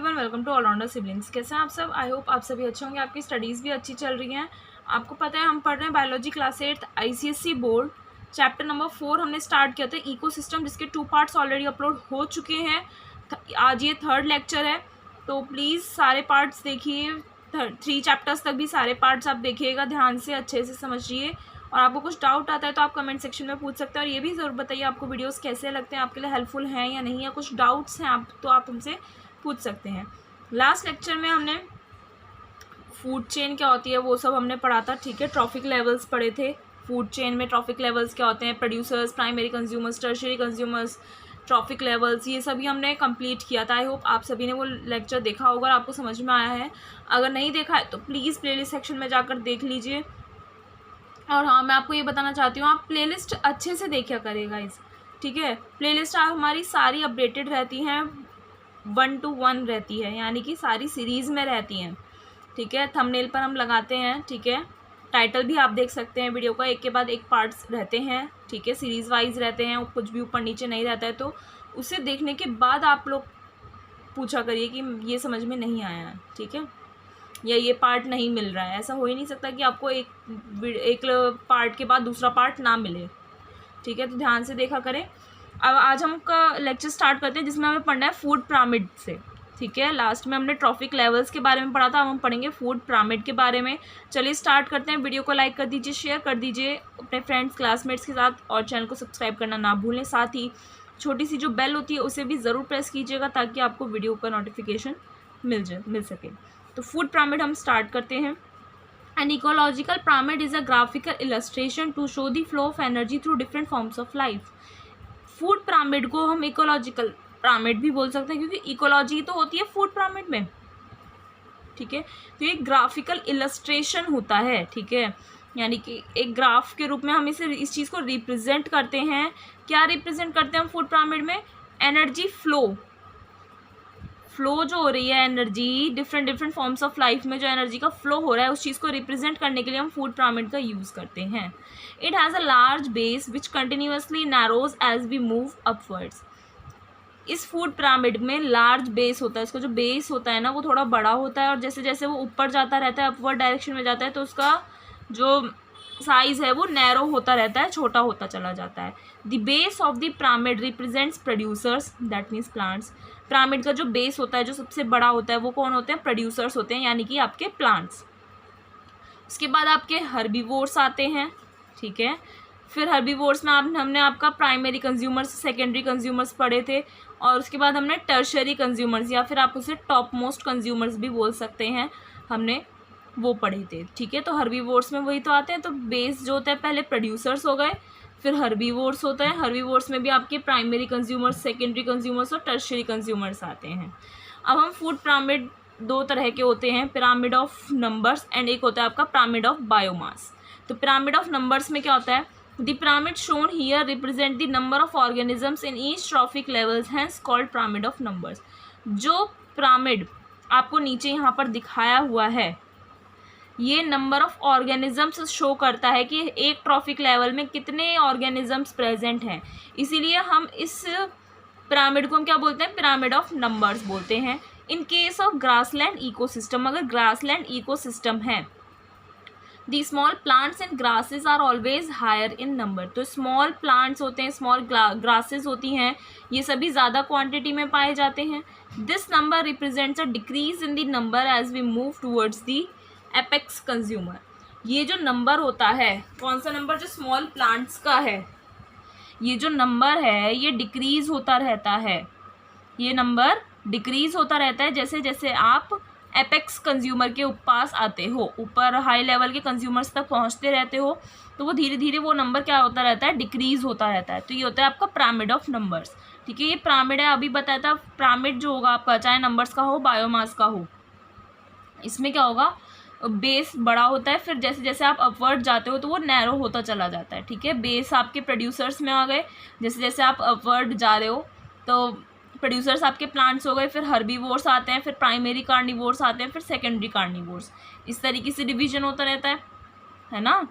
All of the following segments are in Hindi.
Everyone, welcome to all rounder siblings. कैसे हैं आप सब? आई होप आप सभी अच्छे होंगे, आपकी स्टडीज़ भी अच्छी चल रही हैं। आपको पता है हम पढ़ रहे हैं biology class 8 ICSE board, chapter number 4 हमने स्टार्ट किया था इकोसिस्टम, जिसके 2 पार्ट्स ऑलरेडी अपलोड हो चुके हैं। आज ये 3rd लेक्चर है, तो प्लीज़ सारे पार्ट्स देखिए। 3 चैप्टर्स तक भी सारे पार्ट्स आप देखिएगा, ध्यान से अच्छे से समझिए। और आपको कुछ डाउट आता है तो आप कमेंट सेक्शन में पूछ सकते हैं। और ये भी ज़रूर बताइए आपको वीडियोस कैसे लगते हैं, आपके लिए हेल्पफुल हैं या नहीं, या कुछ डाउट्स हैं आप तो आप हमसे पूछ सकते हैं। लास्ट लेक्चर में हमने फूड चेन क्या होती है वो सब हमने पढ़ा था, ठीक है। ट्रॉफिक लेवल्स पढ़े थे। फूड चेन में ट्रॉफिक लेवल्स क्या होते हैं, producers, primary consumers, tertiary consumers, trophic levels, ये सभी हमने कंप्लीट किया था। आई होप आप सभी ने वो लेक्चर देखा होगा और आपको समझ में आया है। अगर नहीं देखा है तो प्लीज़ प्लेलिस्ट सेक्शन में जाकर देख लीजिए। और हाँ, मैं आपको ये बताना चाहती हूँ, आप प्लेलिस्ट अच्छे से देखा करेगा इस, ठीक है। प्लेलिस्ट हमारी सारी अपडेटेड रहती हैं, 1 to 1 रहती है, यानी कि सारी सीरीज़ में रहती हैं, ठीक है। थंबनेल पर हम लगाते हैं, ठीक है। टाइटल भी आप देख सकते हैं वीडियो का, एक के बाद एक पार्ट्स रहते हैं, ठीक है। सीरीज़ वाइज रहते हैं, कुछ भी ऊपर नीचे नहीं रहता है। तो उसे देखने के बाद आप लोग पूछा करिए कि ये समझ में नहीं आया है, ठीक है, या ये पार्ट नहीं मिल रहा है। ऐसा हो ही नहीं सकता कि आपको एक पार्ट के बाद दूसरा पार्ट ना मिले, ठीक है। तो ध्यान से देखा करें। अब आज हम का लेक्चर स्टार्ट करते हैं, जिसमें हमें पढ़ना है फूड पिरामिड से, ठीक है। लास्ट में हमने ट्रॉफिक लेवल्स के बारे में पढ़ा था, अब हम पढ़ेंगे फूड पिरामिड के बारे में। चलिए स्टार्ट करते हैं। वीडियो को लाइक कर दीजिए, शेयर कर दीजिए अपने फ्रेंड्स क्लासमेट्स के साथ, और चैनल को सब्सक्राइब करना ना भूलें। साथ ही छोटी सी जो बेल होती है उसे भी ज़रूर प्रेस कीजिएगा, ताकि आपको वीडियो का नोटिफिकेशन मिल सके। तो फूड पिरामिड हम स्टार्ट करते हैं। An ecological pyramid is a graphical illustration to show the flow of energy through different forms of life. Food pyramid को हम इकोलॉजिकल पिरामिड भी बोल सकते हैं, क्योंकि इकोलॉजी तो होती है फूड पिरामिड में, ठीक है। तो ये ग्राफिकल इलस्ट्रेशन होता है, ठीक है, यानी कि एक ग्राफ के रूप में हम इस चीज़ को रिप्रेजेंट करते हैं। क्या रिप्रेजेंट करते हैं हम फूड पिरामिड में? एनर्जी फ्लो जो हो रही है, energy different forms of life में जो एनर्जी का फ्लो हो रहा है, उस चीज़ को रिप्रेजेंट करने के लिए हम फूड पिरामिड का यूज़ करते हैं। It has a large base which continuously narrows as we move upwards. इस फूड पिरामिड में लार्ज बेस होता है, इसका जो बेस होता है ना वो थोड़ा बड़ा होता है, और जैसे जैसे वो ऊपर जाता रहता है, अपवर्ड डायरेक्शन में जाता है, तो उसका जो साइज़ है वो नैरो होता रहता है, छोटा होता चला जाता है। The base of the pyramid represents producers, that means plants. Pyramid का जो बेस होता है, जो सबसे बड़ा होता है, वो कौन होते हैं? प्रोड्यूसर्स होते हैं, यानी कि आपके प्लांट्स। उसके बाद आपके हर्बीवोर्स आते हैं, ठीक है। फिर हर्बीवोर्स में हमने आपका प्राइमरी कंज्यूमर्स, सेकेंडरी कंज्यूमर्स पढ़े थे, और उसके बाद हमने टर्शियरी कंज्यूमर्स, या फिर आप उसे टॉप मोस्ट कंज्यूमर्स भी बोल सकते हैं, हमने वो पढ़े थे, ठीक है। तो हर्बीवोर्स में वही तो आते हैं। तो बेस जो होता है, पहले प्रोड्यूसर्स हो गए, फिर हर्बीवोर्स होता है। हर्बीवोर्स में भी आपके प्राइमरी कंज्यूमर्स, सेकेंडरी कंज्यूमर्स और टर्शियरी कंज्यूमर्स आते हैं। अब हम फूड पिरामिड 2 तरह के होते हैं, पिरामिड ऑफ नंबर्स एंड एक होता है आपका पिरामिड ऑफ बायोमास। तो पिरामिड ऑफ नंबर्स में क्या होता है? The pyramid shown here represent the number of organisms in each trophic levels, hence called pyramid of numbers. जो पिरामिड आपको नीचे यहाँ पर दिखाया हुआ है, ये नंबर ऑफ ऑर्गेनिजम्स शो करता है कि एक ट्रॉफिक लेवल में कितने ऑर्गेनिजम्स प्रेजेंट हैं। इसीलिए हम इस पिरामिड को हम क्या बोलते हैं? पिरामिड ऑफ नंबर्स बोलते हैं। In case of grassland ecosystem, अगर ग्रासलैंड इकोसिस्टम है, the small plants and grasses are always higher in number. तो स्मॉल प्लांट्स होते हैं, स्मॉल ग्रासेस होती हैं, ये सभी ज़्यादा क्वांटिटी में पाए जाते हैं। This number represents a decrease in the number as we move towards the apex consumer. ये जो नंबर होता है, कौन सा नंबर? जो स्मॉल प्लांट्स का है, ये जो नंबर है ये डिक्रीज होता रहता है। ये नंबर डिक्रीज होता रहता है जैसे जैसे आप एपेक्स कंज्यूमर के पास आते हो, ऊपर हाई लेवल के कंज्यूमर्स तक पहुंचते रहते हो, तो वो धीरे धीरे वो नंबर क्या होता रहता है? डिक्रीज होता रहता है। तो ये होता है आपका पिरामिड ऑफ नंबर्स, ठीक है। ये पिरामिड है, अभी बताया था। पिरामिड जो होगा आपका, चाहे नंबर्स का हो, बायोमास का हो, इसमें क्या होगा? बेस बड़ा होता है, फिर जैसे जैसे आप अपवर्ड जाते हो तो वो नैरो होता चला जाता है, ठीक है। बेस आपके प्रोड्यूसर्स में आ गए, जैसे जैसे आप अपवर्ड जा रहे हो तो प्रोड्यूसर्स आपके प्लांट्स हो गए, फिर हर्बीवोर्स आते हैं, फिर प्राइमरी कार्निवोर्स आते हैं, फिर सेकेंडरी कार्निवोर्स। इस तरीके से डिवीजन होता रहता है ना।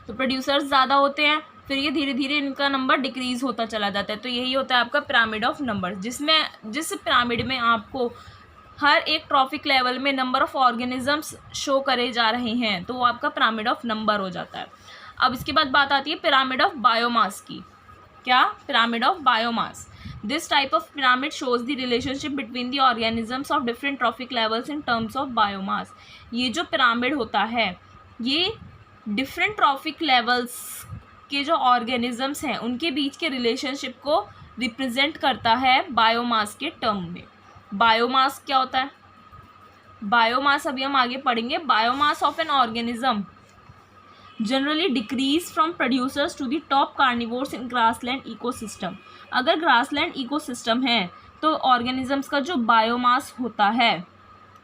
तो प्रोड्यूसर्स ज़्यादा होते हैं, फिर ये धीरे धीरे इनका नंबर डिक्रीज़ होता चला जाता है। तो यही होता है आपका पिरामिड ऑफ नंबर्स, जिस पिरामिड में आपको हर एक ट्रॉफिक लेवल में नंबर ऑफ ऑर्गेनिजम्स शो करे जा रहे हैं, तो वो आपका पिरामिड ऑफ नंबर हो जाता है। अब इसके बाद बात आती है पिरामिड ऑफ बायोमास की। क्या? Pyramid of biomass. This type of pyramid shows the relationship between the organisms of different trophic levels in terms of biomass. ये जो पिरामिड होता है ये डिफरेंट ट्रॉफिक लेवल्स के जो ऑर्गेनिजम्स हैं उनके बीच के रिलेशनशिप को रिप्रेजेंट करता है बायोमास के टर्म में। बायोमास क्या होता है? बायोमास अभी हम आगे पढ़ेंगे। Biomass of an organism generally decrease from producers to the top carnivores in grassland ecosystem. अगर ग्रासलैंड इकोसिस्टम है तो ऑर्गेनिजम्स का जो बायोमास होता है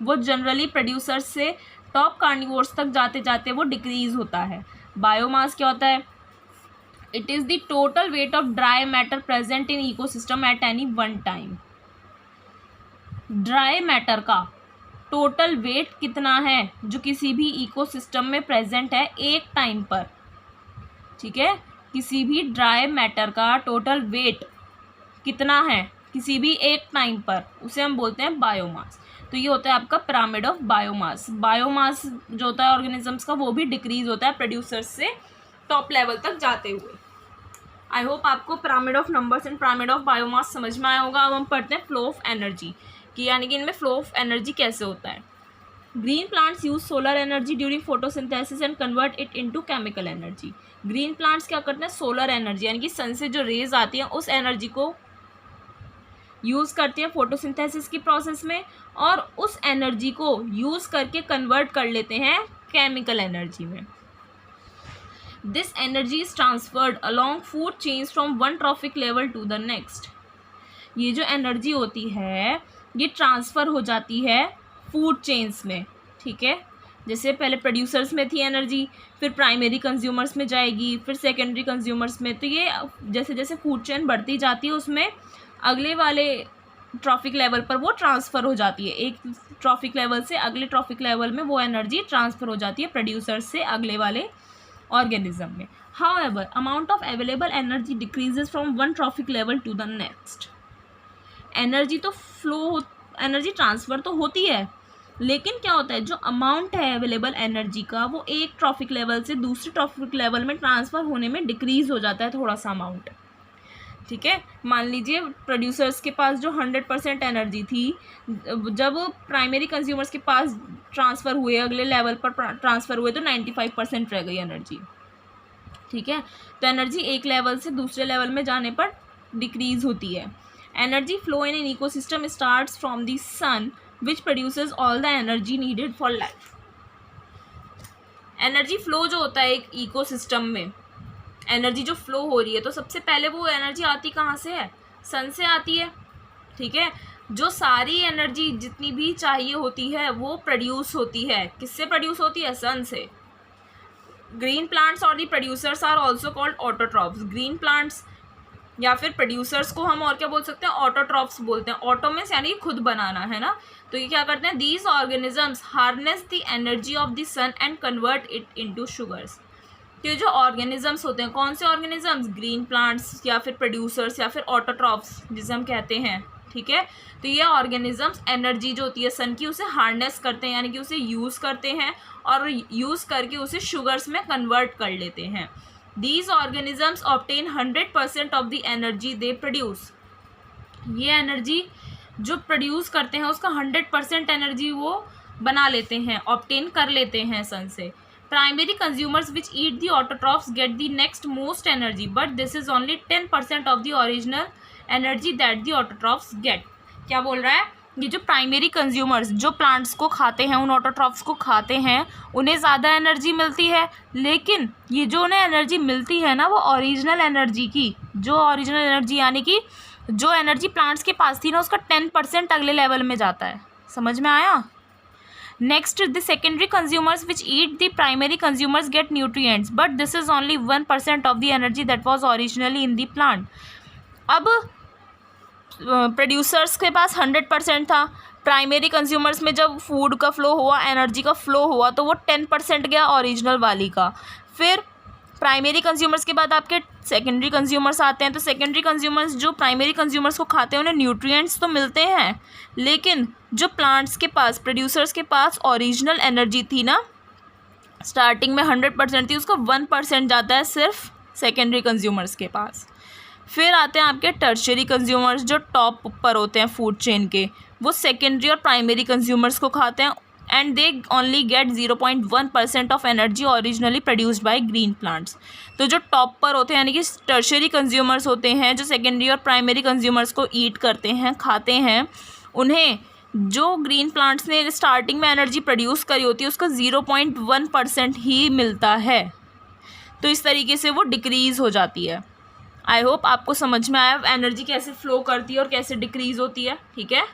वो जनरली प्रोड्यूसर्स से टॉप कार्निवोर्स तक जाते जाते वो डिक्रीज होता है। बायोमास क्या होता है? It is the total weight of dry matter present in ecosystem at any one time. Dry matter का टोटल वेट कितना है जो किसी भी इकोसिस्टम में प्रेजेंट है एक टाइम पर, ठीक है? किसी भी ड्राई मैटर का टोटल वेट कितना है किसी भी एक टाइम पर, उसे हम बोलते हैं बायोमास। तो ये होता है आपका पिरामिड ऑफ बायोमास। बायोमास जो होता है ऑर्गेनिजम्स का वो भी डिक्रीज होता है प्रोड्यूसर्स से टॉप लेवल तक जाते हुए। आई होप आपको pyramid of numbers and pyramid of biomass समझ में आया होगा। अब हम पढ़ते हैं फ्लो ऑफ एनर्जी कि यानी कि इनमें फ्लो ऑफ एनर्जी कैसे होता है। Green plants use solar energy during photosynthesis and convert it into chemical energy. Green plants क्या करते हैं? सोलर एनर्जी यानी कि सन से जो रेज आती हैं उस एनर्जी को यूज़ करती हैं फोटोसिंथेसिस की प्रोसेस में और उस एनर्जी को यूज़ करके कन्वर्ट कर लेते हैं केमिकल एनर्जी में। This energy is transferred along food chains from one trophic level to the next. ये जो एनर्जी होती है ये ट्रांसफ़र हो जाती है फूड चेन्स में, ठीक है? जैसे पहले प्रोड्यूसर्स में थी एनर्जी, फिर प्राइमरी कंज्यूमर्स में जाएगी, फिर सेकेंडरी कंज्यूमर्स में। तो ये जैसे जैसे फूड चेन बढ़ती जाती है उसमें अगले वाले ट्रॉफिक लेवल पर वो ट्रांसफ़र हो जाती है। एक ट्रॉफिक लेवल से अगले ट्रॉफिक लेवल में वो एनर्जी ट्रांसफ़र हो जाती है प्रोड्यूसर्स से अगले वाले ऑर्गेनिज्म में। However amount of available energy decreases from one trophic level to the next. Energy तो फ्लो, एनर्जी ट्रांसफ़र तो होती है, लेकिन क्या होता है जो अमाउंट है अवेलेबल एनर्जी का वो एक ट्रॉफिक लेवल से दूसरे ट्रॉफिक लेवल में ट्रांसफ़र होने में डिक्रीज़ हो जाता है थोड़ा सा अमाउंट, ठीक है? मान लीजिए प्रोड्यूसर्स के पास जो 100% एनर्जी थी, जब प्राइमरी कंज्यूमर्स के पास ट्रांसफ़र हुए, अगले लेवल पर ट्रांसफ़र हुए तो 95% रह गई एनर्जी, ठीक है? तो एनर्जी एक लेवल से दूसरे लेवल में जाने पर डिक्रीज़ होती है। Energy flow in an ecosystem starts from the sun which produces all the energy needed for life. Energy flow जो होता है एक इकोसिस्टम में, एनर्जी जो फ्लो हो रही है तो सबसे पहले वो एनर्जी आती कहाँ से है? सन से आती है, ठीक है? जो सारी एनर्जी जितनी भी चाहिए होती है वो प्रोड्यूस होती है, किससे प्रोड्यूस होती है? सन से। ग्रीन प्लांट्स और the producers are also called autotrophs. Green plants या फिर प्रोड्यूसर्स को हम और क्या बोल सकते हैं? ऑटोट्रॉप्स बोलते हैं। ऑटो में यानी खुद बनाना, है ना? तो ये क्या करते हैं? These organisms harness the energy of the sun and convert it into sugars. ये जो ऑर्गेनिजम्स होते हैं, कौन से ऑर्गेनिजम्स? ग्रीन प्लांट्स या फिर प्रोड्यूसर्स या फिर ऑटोट्रॉप्स जिसे हम कहते हैं, ठीक है? तो ये ऑर्गेनिजम्स एनर्जी जो होती है सन की उसे हार्नेस करते हैं यानी कि उसे यूज़ करते हैं और यूज़ करके उसे शुगर्स में कन्वर्ट कर लेते हैं। These organisms obtain 100% of the energy they produce. ये एनर्जी जो प्रोड्यूस करते हैं उसका 100% एनर्जी वो बना लेते हैं, ऑब्टेन कर लेते हैं सन से। Primary consumers which eat the autotrophs get the next most energy but this is only 10% of the original energy that the autotrophs get. क्या बोल रहा है? ये जो प्राइमरी कंज्यूमर्स जो प्लांट्स को खाते हैं, उन ऑटोट्रॉप्स को खाते हैं, उन्हें ज़्यादा एनर्जी मिलती है, लेकिन ये जो उन्हें एनर्जी मिलती है ना वो ओरिजिनल एनर्जी की, जो ओरिजिनल एनर्जी यानी कि जो एनर्जी प्लांट्स के पास थी ना उसका 10% अगले लेवल में जाता है। समझ में आया? Next the secondary consumers which eat the primary consumers get nutrients but this is only 1% of the energy that was originally in the plant. अब प्रोड्यूसर्स के पास 100% था, प्राइमरी कंज्यूमर्स में जब फूड का फ्लो हुआ, एनर्जी का फ्लो हुआ तो वो 10% गया ओरिजिनल वाली का। फिर प्राइमरी कंज्यूमर्स के बाद आपके सेकेंडरी कंज्यूमर्स आते हैं। तो सेकेंडरी कंज्यूमर्स जो प्राइमरी कंज्यूमर्स को खाते हैं उन्हें न्यूट्रिएंट्स तो मिलते हैं, लेकिन जो प्लांट्स के पास, प्रोड्यूसर्स के पास ओरिजिनल एनर्जी थी ना, स्टार्टिंग में 100% थी, उसका 1% जाता है सिर्फ सेकेंडरी कंज्यूमर्स के पास। फिर आते हैं आपके टर्शियरी कंज्यूमर्स जो टॉप पर होते हैं फूड चेन के, वो सेकेंडरी और प्राइमरी कंज्यूमर्स को खाते हैं and they only get 0.1% of energy originally produced by green plants. तो जो टॉप पर होते हैं यानी कि टर्शियरी कंज्यूमर्स होते हैं जो सेकेंडरी और प्राइमरी कंज्यूमर्स को ईट करते हैं, खाते हैं, उन्हें जो ग्रीन प्लांट्स ने स्टार्टिंग में एनर्जी प्रोड्यूस करी होती है उसका 0.1% ही मिलता है। तो इस तरीके से वो डिक्रीज़ हो जाती है। आई होप आपको समझ में आया एनर्जी कैसे फ्लो करती है और कैसे डिक्रीज़ होती है। ठीक है,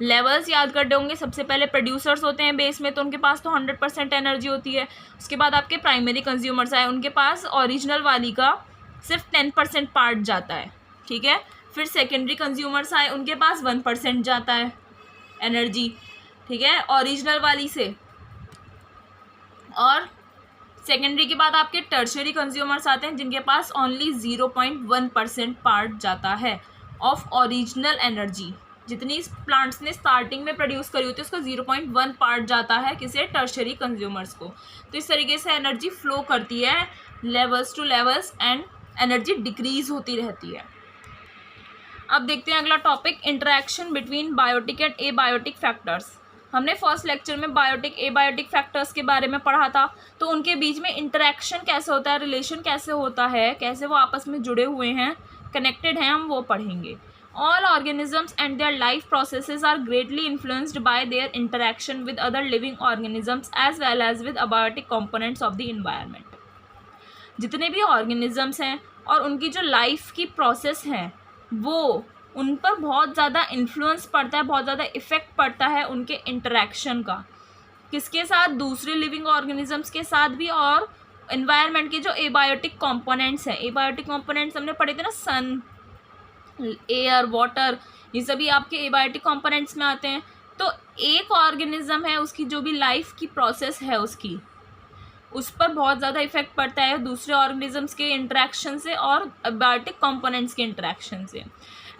लेवल्स याद करते होंगे। सबसे पहले प्रोड्यूसर्स होते हैं बेस में, तो उनके पास तो 100% एनर्जी होती है। उसके बाद आपके प्राइमरी कंज्यूमर्स आए, उनके पास ओरिजिनल वाली का सिर्फ 10% पार्ट जाता है। ठीक है, फिर सेकेंडरी कंज्यूमर्स आए, उनके पास 1% जाता है एनर्जी, ठीक है, ओरिजिनल वाली से। और सेकेंडरी के बाद आपके टर्शियरी कंज्यूमर्स आते हैं जिनके पास ओनली 0.1% पार्ट जाता है ऑफ ओरिजिनल एनर्जी। जितनी प्लांट्स ने स्टार्टिंग में प्रोड्यूस करी होती है उसका 0.1 पार्ट जाता है किसे, टर्शियरी कंज्यूमर्स को। तो इस तरीके से एनर्जी फ्लो करती है levels to levels and energy decrease होती रहती है। अब देखते हैं अगला topic, interaction between biotic and abiotic factors. हमने फर्स्ट लेक्चर में बायोटिक एबायोटिक फैक्टर्स के बारे में पढ़ा था, तो उनके बीच में इंटरेक्शन कैसे होता है, रिलेशन कैसे होता है, कैसे वो आपस में जुड़े हुए हैं, कनेक्टेड हैं, हम वो पढ़ेंगे। All organisms and their life processes are greatly influenced by their interaction with other living organisms as well as with abiotic components of the environment. जितने भी organisms हैं और उनकी जो लाइफ की प्रोसेस है वो उन पर बहुत ज़्यादा इन्फ्लुएंस पड़ता है, बहुत ज़्यादा इफ़ेक्ट पड़ता है उनके इंटरेक्शन का। किसके साथ, दूसरे लिविंग ऑर्गेनिजम्स के साथ भी, और इन्वायरमेंट के जो एबायोटिक कंपोनेंट्स हैं। एबायोटिक कंपोनेंट्स हमने पढ़े थे ना, सन, एयर, वाटर, ये सभी आपके एबायोटिक कंपोनेंट्स में आते हैं। तो एक ऑर्गेनिज्म है, उसकी जो भी लाइफ की प्रोसेस है उसकी, उस पर बहुत ज़्यादा इफेक्ट पड़ता है दूसरे ऑर्गेनिजम्स के इंटरेक्शन से और एबायोटिक कंपोनेंट्स के इंटरेक्शन से।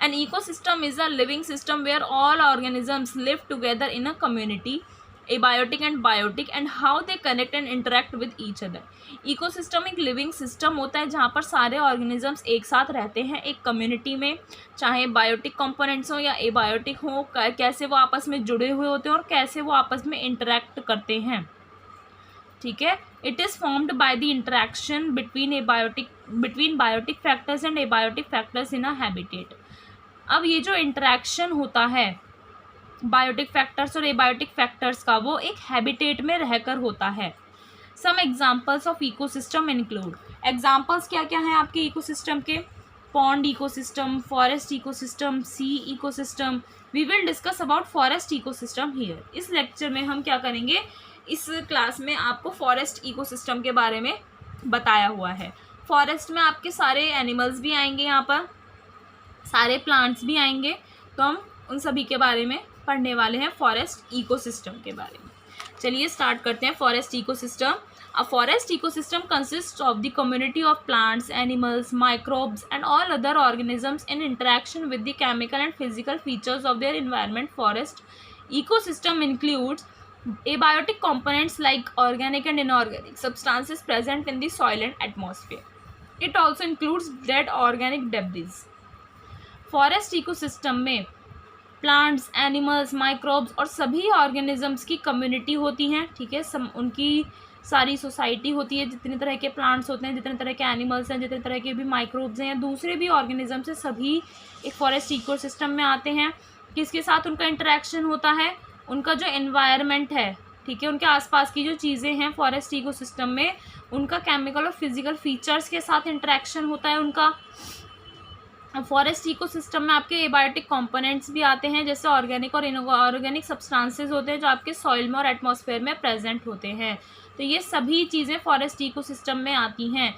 An ecosystem is a living system where all organisms live together in a community, abiotic and biotic, and how they connect and interact with each other. Ecosystem एक लिविंग सिस्टम होता है जहाँ पर सारे ऑर्गेनिजम्स एक साथ रहते हैं एक कम्युनिटी में, चाहे बायोटिक कंपोनेंट्स हो या एबायोटिक हो, कैसे वो आपस में जुड़े हुए होते हैं और कैसे वो आपस में इंटरेक्ट करते हैं। ठीक है, it is formed by the interaction between biotic factors and abiotic factors in a habitat. अब ये जो इंटरेक्शन होता है बायोटिक फैक्टर्स और एबायोटिक फैक्टर्स का, वो एक हैबिटेट में रहकर होता है। Some examples of ecosystem include, examples क्या क्या हैं आपके इकोसिस्टम के, pond ecosystem, forest ecosystem, sea ecosystem. We will discuss about forest ecosystem here. इस लेक्चर में हम क्या करेंगे, इस क्लास में आपको फॉरेस्ट इकोसिस्टम के बारे में बताया हुआ है। फॉरेस्ट में आपके सारे एनिमल्स भी आएंगे, यहाँ पर सारे प्लांट्स भी आएंगे, तो हम उन सभी के बारे में पढ़ने वाले हैं फॉरेस्ट इकोसिस्टम के बारे में। चलिए स्टार्ट करते हैं forest ecosystem. A forest ecosystem consist of the community of plants, animals, microbes and all other organisms in interaction with the chemical and physical features of their environment. Forest ecosystem includes abiotic components like organic and inorganic substances present in the soil and atmosphere. It also includes dead organic debris. Forest ecosystem में प्लांट्स, एनिमल्स, माइक्रोब्स और सभी ऑर्गेनिजम्स की कम्युनिटी होती हैं। ठीक है, उनकी सारी सोसाइटी होती है, जितने तरह के प्लांट्स होते हैं, जितने तरह के एनिमल्स हैं, जितने तरह के भी माइक्रोब्स हैं या दूसरे भी ऑर्गेनिजम्स हैं, सभी एक फॉरेस्ट इकोसिस्टम में आते हैं। किसके साथ उनका इंटरेक्शन होता है, उनका जो एनवायरनमेंट है, ठीक है, उनके आसपास की जो चीज़ें हैं फॉरेस्ट इकोसिस्टम में, उनका केमिकल और फिजिकल फीचर्स के साथ इंटरेक्शन होता है उनका। फॉरेस्ट इकोसिस्टम में आपके एबायोटिक कंपोनेंट्स भी आते हैं, जैसे ऑर्गेनिक और इनऑर्गेनिक सब्सटेंसेस होते हैं जो आपके सॉइल में और एटमॉस्फेयर में प्रेजेंट होते हैं। तो ये सभी चीज़ें फॉरेस्ट इकोसिस्टम में आती हैं,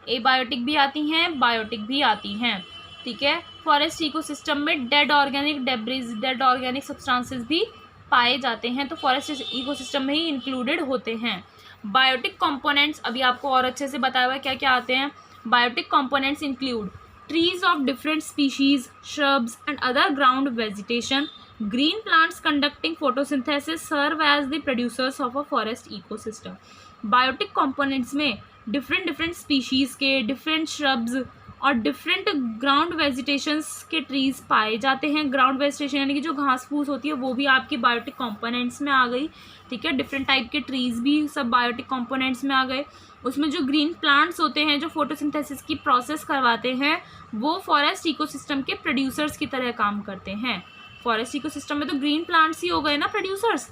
एबायोटिक भी आती हैं, बायोटिक भी आती हैं। ठीक है, फॉरेस्ट इकोसिस्टम में dead organic debris, dead organic substances भी पाए जाते हैं, तो फॉरेस्ट इकोसिस्टम में ही इंक्लूडेड होते हैं। बायोटिक कंपोनेंट्स अभी आपको और अच्छे से बताया हुआ है क्या क्या आते हैं। Biotic components include trees of different species, shrubs and other ground vegetation. Green plants conducting photosynthesis serve as the producers of a forest ecosystem. Biotic components में different species के different shrubs और डिफरेंट ग्राउंड वेजिटेशंस के ट्रीज पाए जाते हैं। ग्राउंड वेजिटेशन यानी कि जो घास फूस होती है वो भी आपकी बायोटिक कंपोनेंट्स में आ गई, ठीक है। डिफरेंट टाइप के ट्रीज भी सब बायोटिक कंपोनेंट्स में आ गए। उसमें जो ग्रीन प्लांट्स होते हैं जो फोटोसिंथेसिस की प्रोसेस करवाते हैं वो फॉरेस्ट इकोसिस्टम के प्रोड्यूसर्स की तरह काम करते हैं। फॉरेस्ट इकोसिस्टम में तो ग्रीन प्लांट्स ही हो गए ना प्रोड्यूसर्स।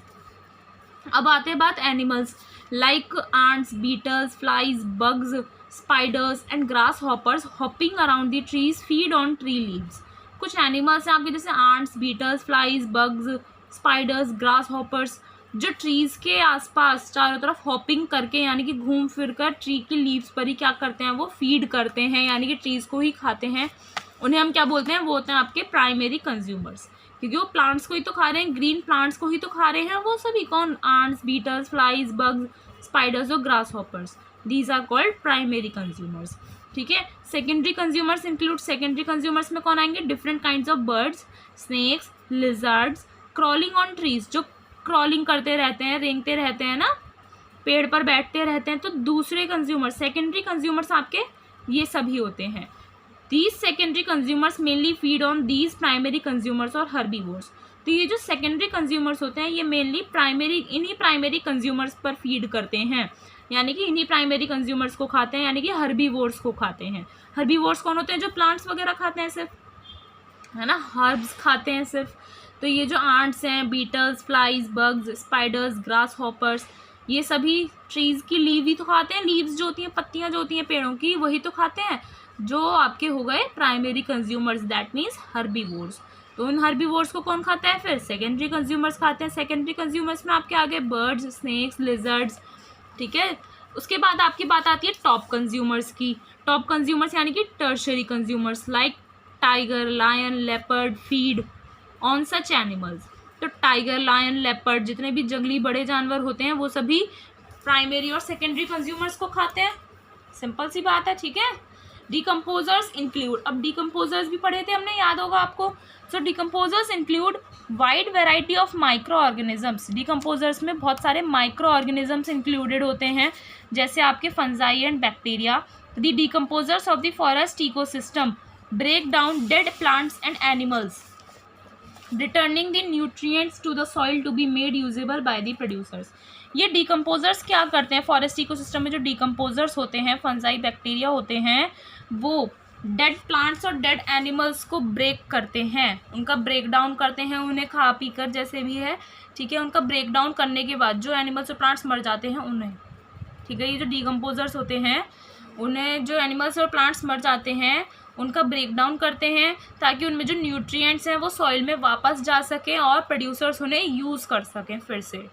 अब आते हैं बात animals like ants, beetles, flies, bugs, spiders and grasshoppers hopping around the trees feed on tree leaves. कुछ एनिमल्स हैं आपके जैसे ants, beetles, flies, bugs, spiders, grasshoppers जो ट्रीज के आसपास चारों तरफ हॉपिंग करके यानी कि घूम फिर कर ट्री की लीव्स पर ही क्या करते हैं वो फीड करते हैं यानी कि ट्रीज को ही खाते हैं। उन्हें हम क्या बोलते हैं, वो होते हैं आपके प्राइमरी कंज्यूमर्स, क्योंकि वो प्लांट्स को ही तो खा रहे हैं, ग्रीन प्लांट्स को ही तो खा रहे हैं। वो सभी कौन, ants, beetles, flies, bugs, spiders और grasshoppers, these are called primary consumers, ठीक है। Secondary consumers include, secondary consumers में कौन आएंगे, different kinds of birds, snakes, lizards, crawling on trees जो क्रॉलिंग करते रहते हैं, रेंगते रहते हैं ना, पेड़ पर बैठते रहते हैं, तो दूसरे कंज्यूमर्स सेकेंडरी कंज्यूमर्स आपके ये सभी होते हैं। These secondary consumers mainly feed on these primary consumers और हर्बीवोर्स। तो ये जो सेकेंडरी कंज्यूमर्स होते हैं ये मेनली इन्हीं प्राइमरी कंज्यूमर्स पर फीड करते हैं, यानी कि इन्हीं प्राइमरी कंज्यूमर्स को खाते हैं, यानी कि हर्बीवोर्स को खाते हैं। हर्बीवोर्स कौन होते हैं, जो प्लांट्स वगैरह खाते हैं सिर्फ, है ना, हर्ब्स खाते हैं सिर्फ। तो ये जो आंट्स हैं, beetles, flies, bugs, spiders, grasshoppers, ये सभी ट्रीज की लीव ही तो खाते हैं। लीव्स जो होती हैं, पत्तियां जो होती हैं पेड़ों की, वही तो खाते हैं जो आपके हो गए primary consumers, that means herbivores. तो उन हर्बीवोर्स को कौन खाता है, फिर सेकेंडरी कंज्यूमर्स खाते हैं। सेकेंडरी कंज्यूमर्स में आपके आगे बर्ड्स, स्नेक्स, लिजर्ड्स, ठीक है। उसके बाद आपकी बात आती है टॉप कंज्यूमर्स की। टॉप कंज्यूमर्स यानी कि tertiary consumers like tiger, lion, leopard feed on such animals. तो टाइगर, लायन, लेपर्ड जितने भी जंगली बड़े जानवर होते हैं वो सभी प्राइमरी और सेकेंडरी कंज्यूमर्स को खाते हैं। सिंपल सी बात है, ठीक है। डिकम्पोजर्स इंक्लूड, अब डिकम्पोजर्स भी पढ़े थे हमने, याद होगा आपको। So decomposers include wide variety of microorganisms. Decomposers में बहुत सारे माइक्रो ऑर्गेनिजम्स इंक्लूडेड होते हैं, जैसे आपके fungi and bacteria. The decomposers of the forest ecosystem break down dead plants and animals returning the nutrients to the soil to be made usable by the producers. ये डिकम्पोजर्स क्या करते हैं, फॉरेस्ट इकोसिस्टम में जो डिकम्पोजर्स होते हैं, फंजाई, बैक्टीरिया होते हैं, वो डेड प्लांट्स और डेड एनिमल्स को ब्रेक करते हैं, उनका ब्रेक डाउन करते हैं, उन्हें खा पी कर जैसे भी है, ठीक है। उनका ब्रेक डाउन करने के बाद जो एनिमल्स और प्लांट्स मर जाते हैं उन्हें, ठीक है, ये जो डिकम्पोजर्स होते हैं उन्हें, जो एनिमल्स और प्लांट्स मर जाते हैं उनका ब्रेक डाउन करते हैं ताकि उनमें जो न्यूट्रिएंट्स हैं वो सॉइल में वापस जा सकें और प्रोड्यूसर्स उन्हें यूज़ कर सकें फिर से।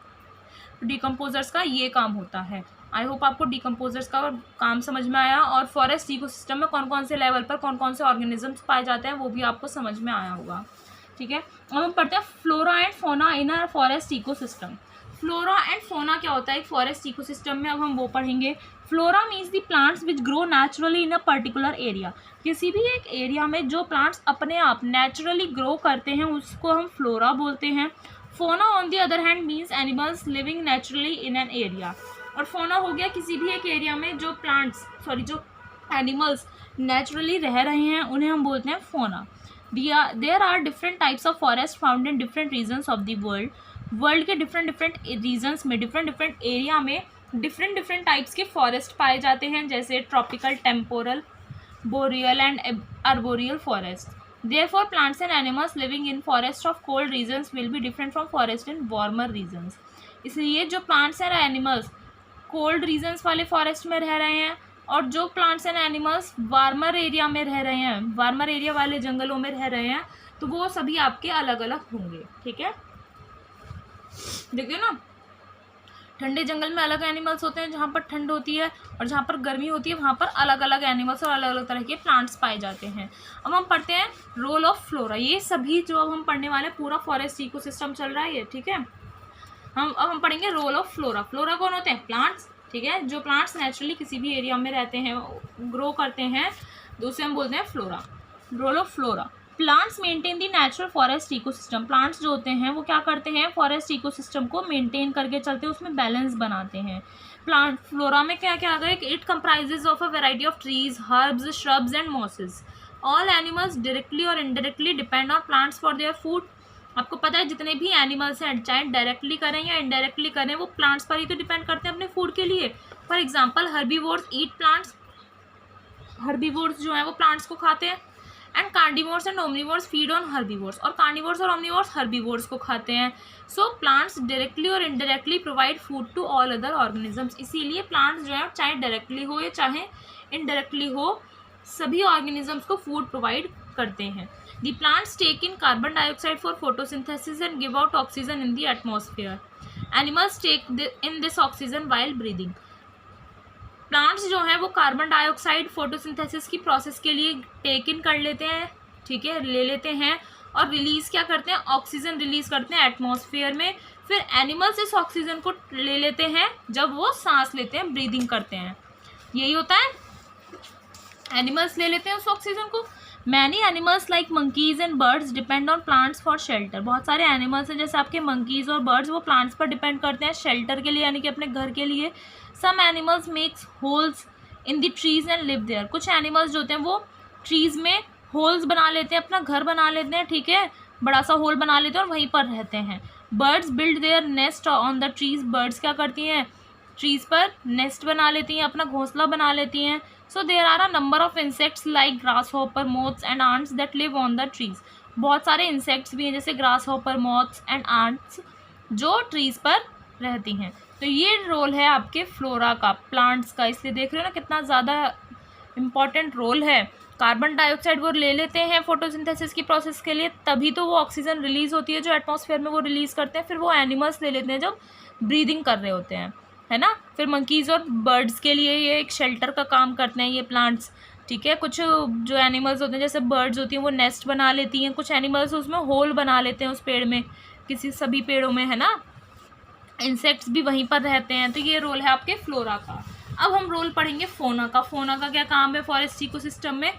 डिकम्पोजर्स का ये काम होता है। आई होप आपको डिकम्पोजर्स का काम समझ में आया, और फॉरेस्ट इकोसिस्टम में कौन कौन से लेवल पर कौन कौन से ऑर्गेनिजम्स पाए जाते हैं वो भी आपको समझ में आया होगा, ठीक है। अब हम पढ़ते हैं flora and fauna in a forest ecosystem. Flora and fauna क्या होता है एक फॉरेस्ट इकोसिस्टम में, अब हम वो पढ़ेंगे। Flora means the plants which grow naturally in a particular area. किसी भी एक एरिया में जो प्लांट्स अपने आप नेचुरली ग्रो करते हैं उसको हम फ्लोरा बोलते हैं। Fauna on the other hand means animals living naturally in an area. और फौना हो गया किसी भी एक एरिया में जो जो एनिमल्स नेचुरली रह रहे हैं उन्हें हम बोलते हैं fauna. There are different types of forest found in different regions of the world. World के डिफरेंट रीजन्स में, डिफरेंट एरिया में डिफरेंट टाइप्स के फॉरेस्ट पाए जाते हैं, जैसे tropical, temporal, boreal and arboreal forest. Therefore, plants and animals living in forest of cold regions will be different from forest in warmer regions. इसलिए जो plants and animals cold regions वाले forest में रह रहे हैं और जो plants and animals warmer area में रह रहे हैं, warmer area वाले जंगलों में रह रहे हैं, तो वो सभी आपके अलग अलग होंगे, ठीक है। देखिए ना, ठंडे जंगल में अलग एनिमल्स होते हैं जहाँ पर ठंड होती है, और जहाँ पर गर्मी होती है वहाँ पर अलग अलग एनिमल्स और अलग अलग तरह के प्लांट्स पाए जाते हैं। अब हम पढ़ते हैं रोल ऑफ फ्लोरा। ये सभी जो अब हम पढ़ने वाले पूरा फॉरेस्ट इकोसिस्टम चल रहा है ये, ठीक है। अब हम पढ़ेंगे रोल ऑफ फ्लोरा। फ्लोरा कौन होते हैं? प्लांट्स, ठीक है, जो प्लांट्स नेचुरली किसी भी एरिया में रहते हैं, ग्रो करते हैं, तो उसे हम बोलते हैं flora. Role of flora, plants maintain the natural forest ecosystem. Plants जो होते हैं वो क्या करते हैं? फॉरेस्ट इकोसिस्टम को मेंटेन करके चलते हैं, उसमें बैलेंस बनाते हैं। प्लांट फ्लोरा में क्या क्या आ गया? It comprises of a variety of trees, herbs, shrubs and mosses. All animals directly और indirectly depend on plants for their food. आपको पता है जितने भी एनिमल्स हैं, चाहे डायरेक्टली करें या इनडायरेक्टली करें, वो प्लांट्स पर ही तो डिपेंड करते हैं अपने फूड के लिए। For example herbivores eat plants, herbivores जो है वो प्लांट्स को खाते हैं। And carnivores and omnivores feed on herbivores, और कार्निवोर्स और ओमनिवोर्स हर्बीवोर्स को खाते हैं। सो प्लांट्स डायरेक्टली और indirectly provide food to all other organisms. इसीलिए प्लांट्स जो है चाहे डायरेक्टली हो या चाहे इनडायरेक्टली हो, सभी ऑर्गेनिजम्स को फूड प्रोवाइड करते हैं। The plants take in carbon dioxide for photosynthesis and give out oxygen in the atmosphere. Animals take in this oxygen while breathing. Plants जो हैं वो कार्बन डाइऑक्साइड फोटोसिंथेसिस की प्रोसेस के लिए टेक इन कर लेते हैं, ठीक है, ले लेते हैं, और रिलीज़ क्या करते हैं? ऑक्सीजन रिलीज़ करते हैं एटमॉस्फेयर में। फिर एनिमल्स इस ऑक्सीजन को ले लेते हैं जब वो सांस लेते हैं, ब्रीदिंग करते हैं। यही होता है, एनिमल्स ले लेते हैं उस ऑक्सीजन को। Many animals like monkeys and birds depend on plants for shelter. बहुत सारे एनिमल्स हैं जैसे आपके मंकीज और बर्ड्स, वो प्लांट्स पर डिपेंड करते हैं शेल्टर के लिए, यानी कि अपने घर के लिए। Some animals makes holes in the trees and live there. कुछ एनिमल्स जो होते हैं वो ट्रीज में होल्स बना लेते हैं, अपना घर बना लेते हैं, ठीक है, बड़ा सा होल बना लेते हैं और वहीं पर रहते हैं। Birds build their nest on the trees. Birds क्या करती हैं? ट्रीज पर नेस्ट बना लेती हैं, अपना घोंसला बना लेती हैं। So there are a number of insects like grasshopper, moths and ants that live on the trees. बहुत सारे इंसेक्ट्स भी हैं जैसे grasshopper, moths and ants जो ट्रीज पर रहती हैं। तो ये रोल है आपके फ्लोरा का, प्लांट्स का। इसलिए देख रहे हो ना कितना ज़्यादा इम्पॉर्टेंट रोल है। कार्बन डाइऑक्साइड वो ले लेते हैं फोटोसिंथेसिस की प्रोसेस के लिए, तभी तो वो ऑक्सीजन रिलीज़ होती है जो एटमॉस्फेयर में वो रिलीज़ करते हैं। फिर वो एनिमल्स ले लेते हैं जब ब्रीदिंग कर रहे होते हैं, है ना। फिर मंकीज़ और बर्ड्स के लिए ये एक शेल्टर का काम करते हैं ये प्लांट्स, ठीक है। कुछ जो एनिमल्स होते हैं जैसे बर्ड्स होती हैं वो नेस्ट बना लेती हैं, कुछ एनिमल्स उसमें होल बना लेते हैं उस पेड़ में, सभी पेड़ों में, है ना। इंसेक्ट्स भी वहीं पर रहते हैं। तो ये रोल है आपके फ्लोरा का। अब हम रोल पढ़ेंगे फोना का। फोना का क्या काम है फॉरेस्ट इकोसिस्टम में?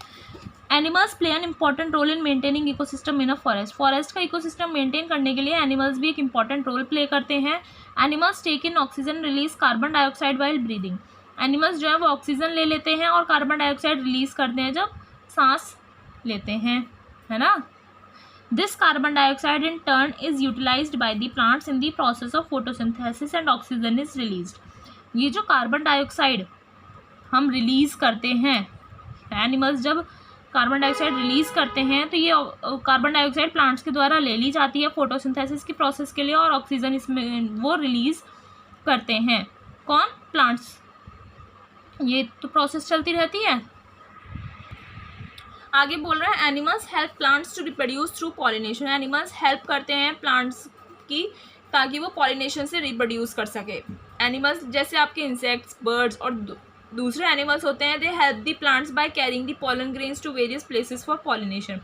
Animals play an important role in maintaining ecosystem in a forest. Forest का इकोसिस्टम मेंटेन करने के लिए एनिमल्स भी एक इंपॉर्टेंट रोल प्ले करते हैं। Animals take in oxygen, release carbon dioxide while breathing. Animals जो है वो ऑक्सीजन ले लेते हैं और कार्बन डाइऑक्साइड रिलीज करते हैं जब सांस लेते हैं, है ना। This carbon dioxide in turn is utilized by the plants in the process of photosynthesis and oxygen is released. ये जो कार्बन डाइऑक्साइड हम रिलीज़ करते हैं, एनिमल्स जब कार्बन डाइऑक्साइड रिलीज़ करते हैं तो ये कार्बन डाइऑक्साइड प्लांट्स के द्वारा ले ली जाती है फोटोसिंथेसिस की प्रोसेस के लिए, और ऑक्सीजन इसमें वो रिलीज़ करते हैं। कौन? प्लांट्स। ये तो प्रोसेस चलती रहती है। आगे बोल रहे हैं animals help plants to reproduce through pollination. Animals help करते हैं प्लांट्स की ताकि वो पॉलिनेशन से रिप्रोड्यूस कर सके। एनिमल्स जैसे आपके इंसेक्ट्स, बर्ड्स और दूसरे एनिमल्स होते हैं, they help the plants by carrying the pollen grains to various places for pollination.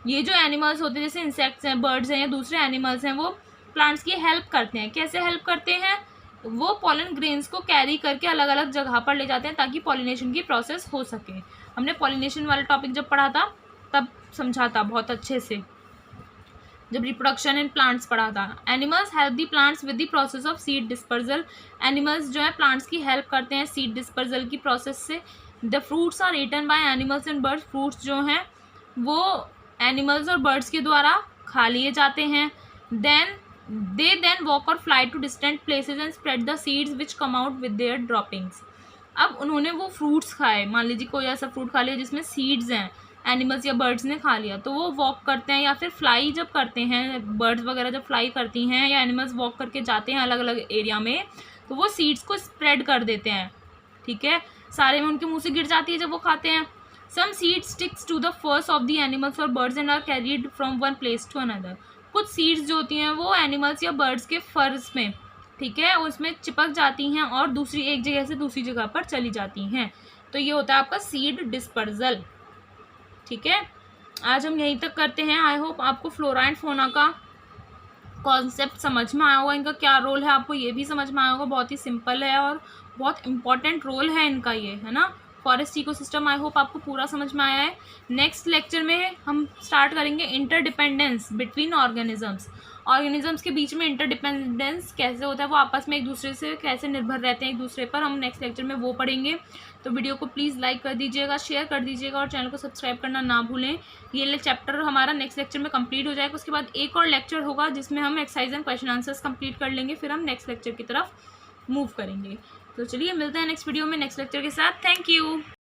ये जो एनिमल्स होते हैं जैसे इंसेक्ट्स हैं, बर्ड्स हैं या दूसरे एनिमल्स हैं, वो प्लांट्स की हेल्प करते हैं। कैसे हेल्प करते हैं? वो पॉलन ग्रेन्स को कैरी करके अलग अलग जगह पर ले जाते हैं ताकि पॉलिनेशन की प्रोसेस हो सके। हमने पॉलिनेशन वाला टॉपिक जब पढ़ा था तब समझा था बहुत अच्छे से, जब रिप्रोडक्शन इन प्लांट्स पढ़ा था। Animals help the plants with the process of seed dispersal. Animals जो है प्लांट्स की हेल्प करते हैं सीड डिस्पर्जल की प्रोसेस से। The fruits are eaten by animals and birds. Fruits जो हैं वो एनिमल्स और बर्ड्स के द्वारा खा लिए जाते हैं। Then walk or fly to distant places and spread the seeds which come out with their droppings. अब उन्होंने वो फ्रूट्स खाए, मान लीजिए कोई ऐसा फ्रूट खा लिया जिसमें सीड्स हैं, एनिमल्स या बर्ड्स ने खा लिया, तो वो वॉक करते हैं या फिर फ्लाई जब करते हैं, बर्ड्स वगैरह जब फ्लाई करती हैं या एनिमल्स वॉक करके जाते हैं अलग अलग एरिया में, तो वो सीड्स को स्प्रेड कर देते हैं, ठीक है, सारे में उनके मुंह से गिर जाती है जब वो खाते हैं। Some seeds sticks to the furs of the animals or birds and are carried from one place to another. कुछ सीड्स जो होती हैं वो एनिमल्स या बर्ड्स के फर्स में, ठीक है, उसमें चिपक जाती हैं और दूसरी एक जगह से दूसरी जगह पर चली जाती हैं। तो ये होता है आपका सीड डिस्पर्जल, ठीक है। आज हम यहीं तक करते हैं। आई होप आपको फ्लोरा एंड फोना का कॉन्सेप्ट समझ में आया होगा, इनका क्या रोल है आपको ये भी समझ में आया होगा। बहुत ही सिंपल है और बहुत इंपॉर्टेंट रोल है इनका ये, है ना। फॉरेस्ट इकोसिस्टम आई होप आपको पूरा समझ में आया है। नेक्स्ट लेक्चर में हम स्टार्ट करेंगे इंटरडिपेंडेंस बिटवीन ऑर्गेनिजम्स। ऑर्गेनिजम्स के बीच में इंटरडिपेंडेंस कैसे होता है, वो आपस में एक दूसरे से कैसे निर्भर रहते हैं एक दूसरे पर, हम नेक्स्ट लेक्चर में वो पढ़ेंगे। तो वीडियो को प्लीज़ लाइक कर दीजिएगा, शेयर कर दीजिएगा और चैनल को सब्सक्राइब करना ना भूलें। ये चैप्टर हमारा नेक्स्ट लेक्चर में कंप्लीट हो जाएगा। उसके बाद एक और लेक्चर होगा जिसमें हम exercise and question answers complete कर लेंगे, फिर हम नेक्स्ट लेक्चर की तरफ मूव करेंगे। तो चलिए मिलते हैं नेक्स्ट वीडियो में नेक्स्ट लेक्चर के साथ। Thank you.